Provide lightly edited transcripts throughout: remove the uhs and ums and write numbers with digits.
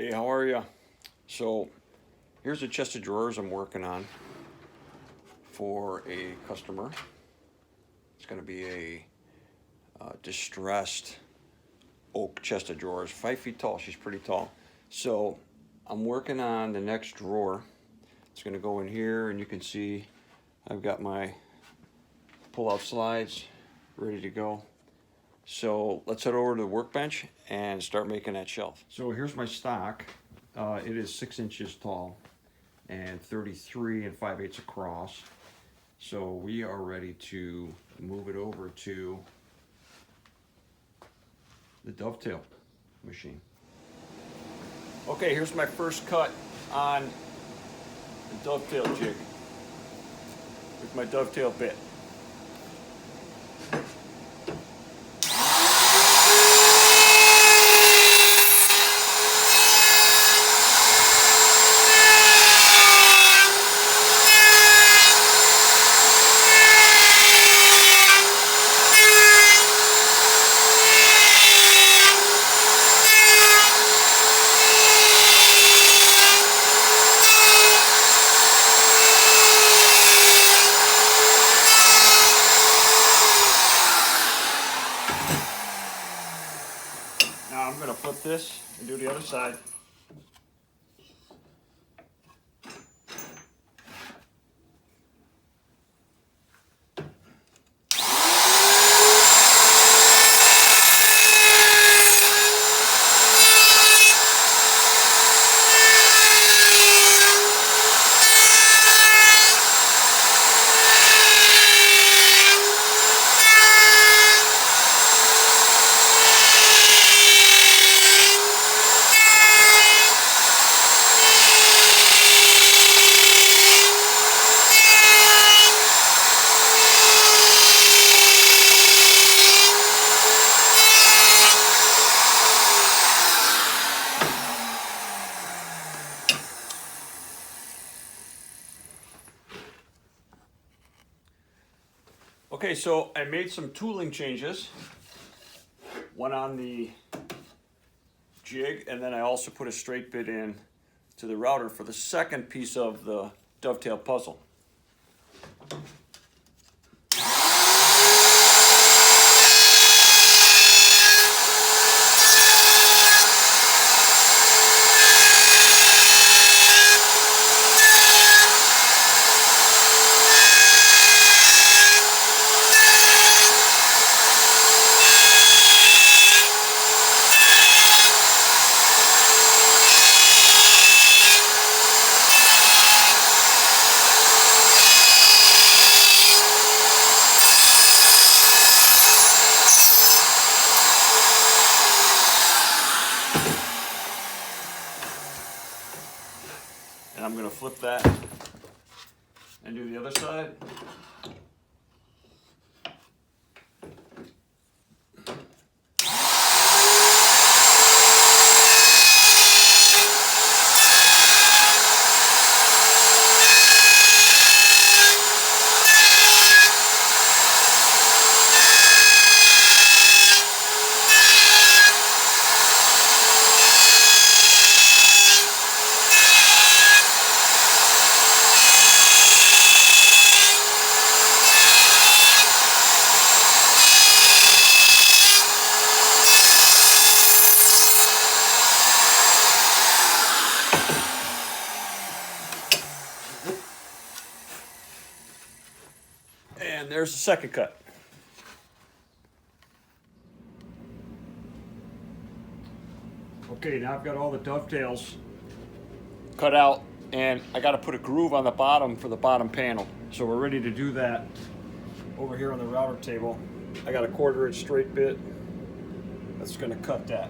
Hey, how are you? So here's a chest of drawers I'm working on for a customer. It's going to be a distressed oak chest of drawers, 5 feet tall. She's pretty tall. So I'm working on the next drawer. It's going to go in here, and you can see I've got my pull-out slides ready to go. So let's head over to the workbench and start making that shelf. So here's my stock. It is 6 inches tall and 33 5/8 across. So we are ready to move it over to the dovetail machine. Okay, here's my first cut on the dovetail jig with my dovetail bit. Now I'm going to flip this and do the other side. Okay, so I made some tooling changes. One on the jig, and then I also put a straight bit in to the router for the second piece of the dovetail puzzle. And I'm going to flip that and do the other side. And there's the second cut. Okay, now I've got all the dovetails cut out, and I got to put a groove on the bottom for the bottom panel. So we're ready to do that over here on the router table. I got a 1/4 inch straight bit that's going to cut that.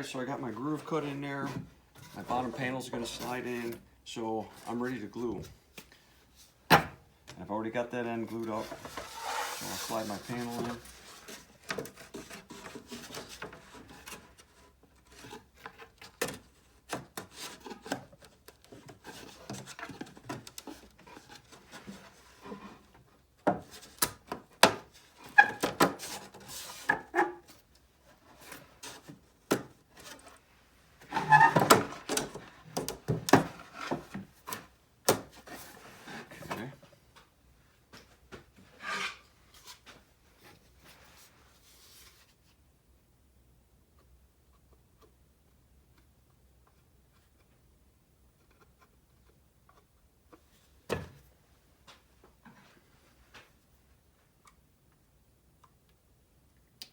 Alright, so I got my groove cut in there. My bottom panel's gonna slide in, so I'm ready to glue. I've already got that end glued up, so I'll slide my panel in.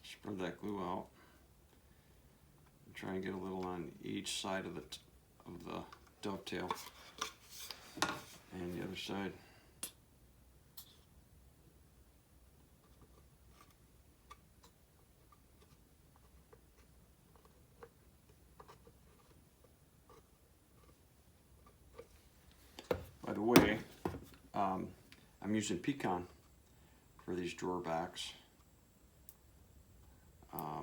Spread that glue out. And try and get a little on each side of the dovetail and the other side. By the way, I'm using pecan for these drawer backs.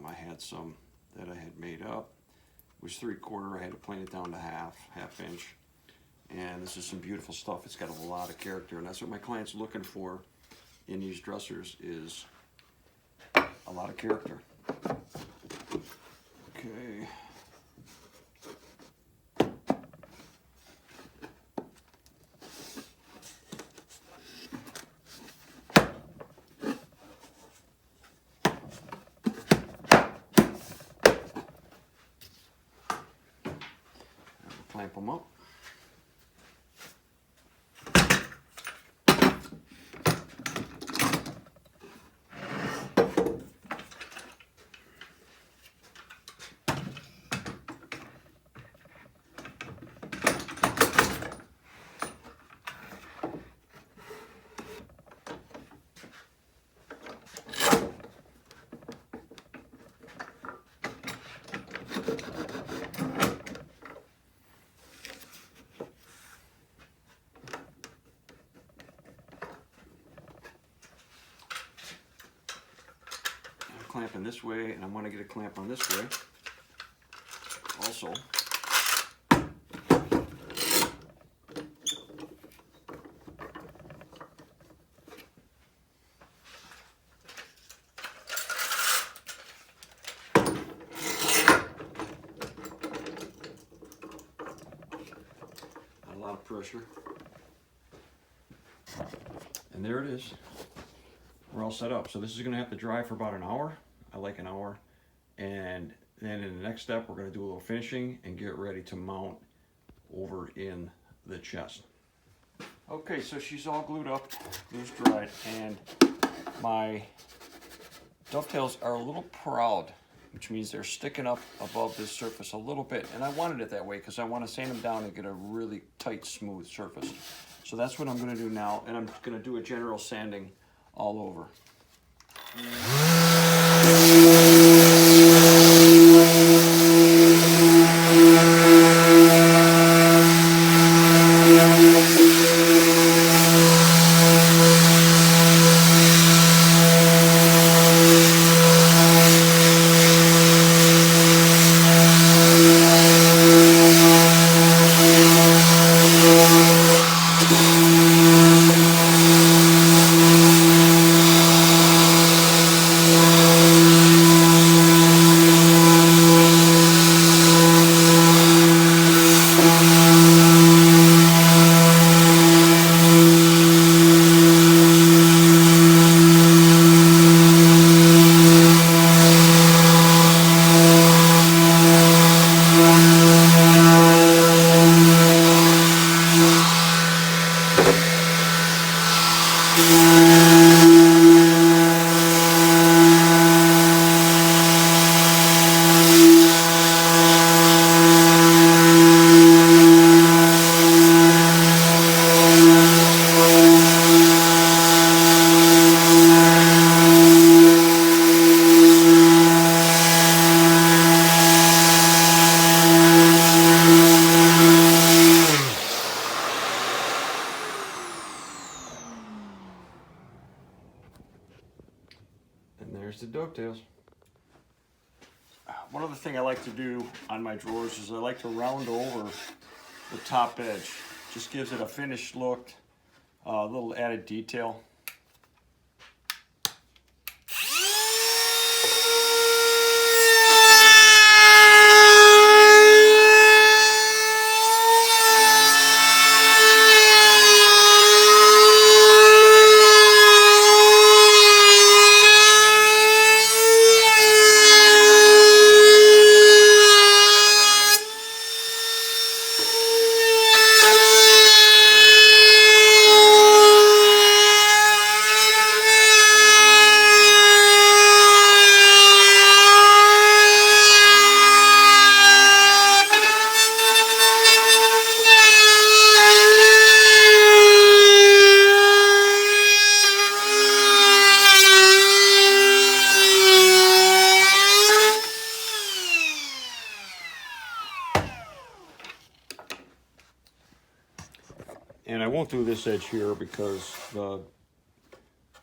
I had some that I had made up. It was 3/4. I had to plane it down to half inch. And this is some beautiful stuff. It's got a lot of character, and that's what my client's looking for in these dressers, is a lot of character. Okay. Clamp them up. Clamping this way, and I want to get a clamp on this way also. A lot of pressure. And there it is. We're all set up. So this is going to have to dry for about an hour. I like an hour. And then in the next step, we're going to do a little finishing and get ready to mount over in the chest. Okay, so she's all glued up, glue's dried, and my dovetails are a little proud, which means they're sticking up above this surface a little bit. And I wanted it that way because I want to sand them down and get a really tight, smooth surface. So that's what I'm going to do now, and I'm going to do a general sanding all over. one other thing I like to do on my drawers is I like to round over the top edge. Just gives it a finished look, a little added detail. And I won't do this edge here because the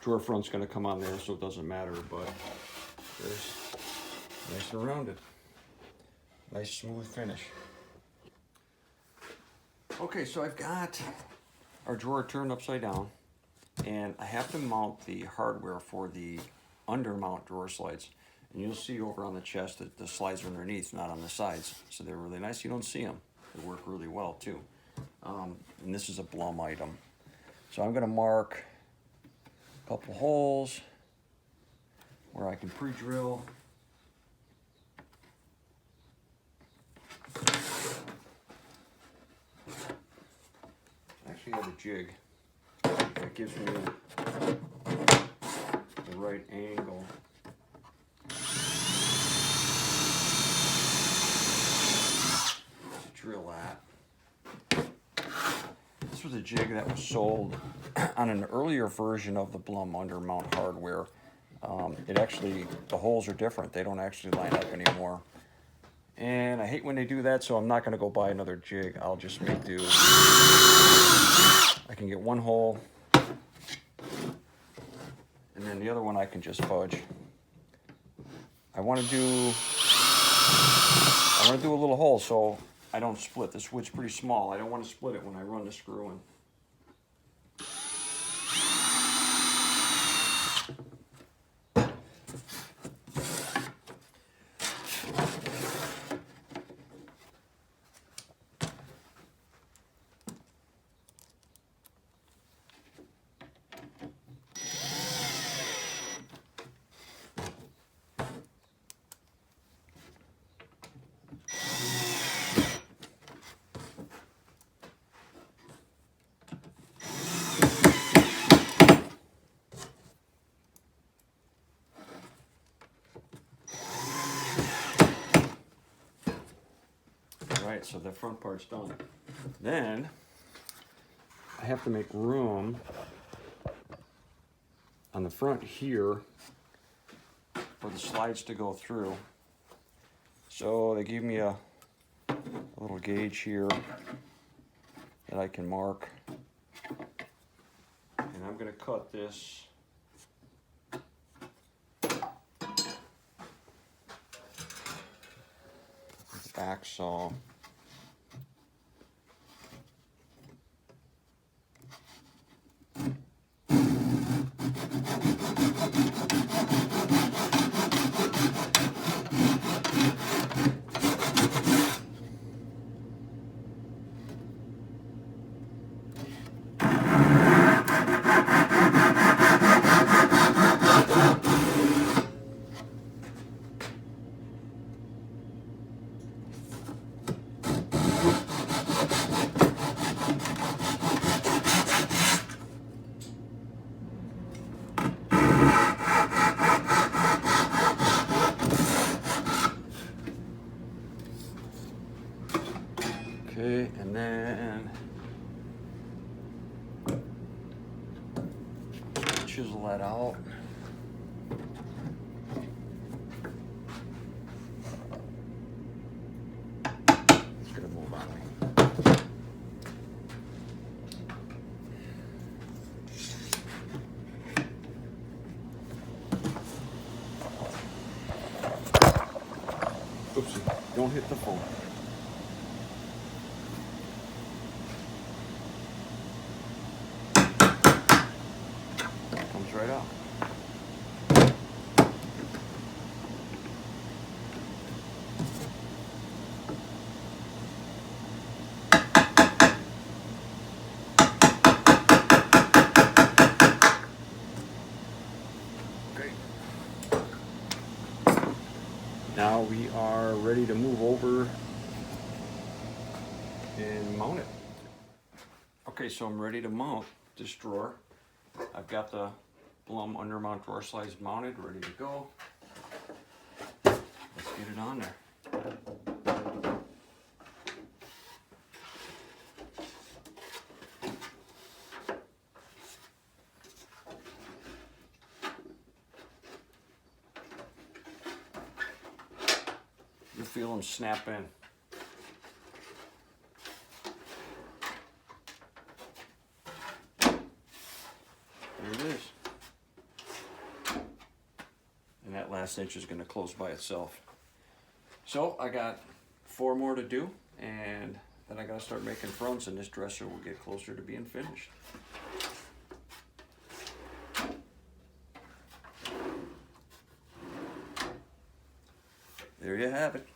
drawer front's going to come on there, so it doesn't matter, but there's nice and rounded. Nice smooth finish. Okay, so I've got our drawer turned upside down, and I have to mount the hardware for the undermount drawer slides. And you'll see over on the chest that the slides are underneath, not on the sides. So they're really nice. You don't see them. They work really well too. And this is a Blum item. So I'm going to mark a couple holes where I can pre-drill. I actually have a jig that gives me the right angle. To drill at. This was a jig that was sold on an earlier version of the Blum undermount hardware. It actually, the holes are different. They don't actually line up anymore. And I hate when they do that, so I'm not going to go buy another jig. I'll just make do. I can get one hole, and then the other one I can just fudge. I want to do a little hole so I don't split. This wood's pretty small. I don't want to split it when I run the screw in. So the front part's done. Then I have to make room on the front here for the slides to go through. So they gave me a little gauge here that I can mark. And I'm going to cut this with the back saw. Okay, and then chisel that out. It's gonna move on me. Oopsie, don't hit the phone. Comes right out. Okay. Now we are ready to move over and mount it. Okay, so I'm ready to mount this drawer. I've got the Blum undermount drawer slides mounted, ready to go. Let's get it on there. You feel them snap in. There it is. And that last inch is going to close by itself. So I got 4 more to do, and then I got to start making fronts, and this dresser will get closer to being finished. There you have it.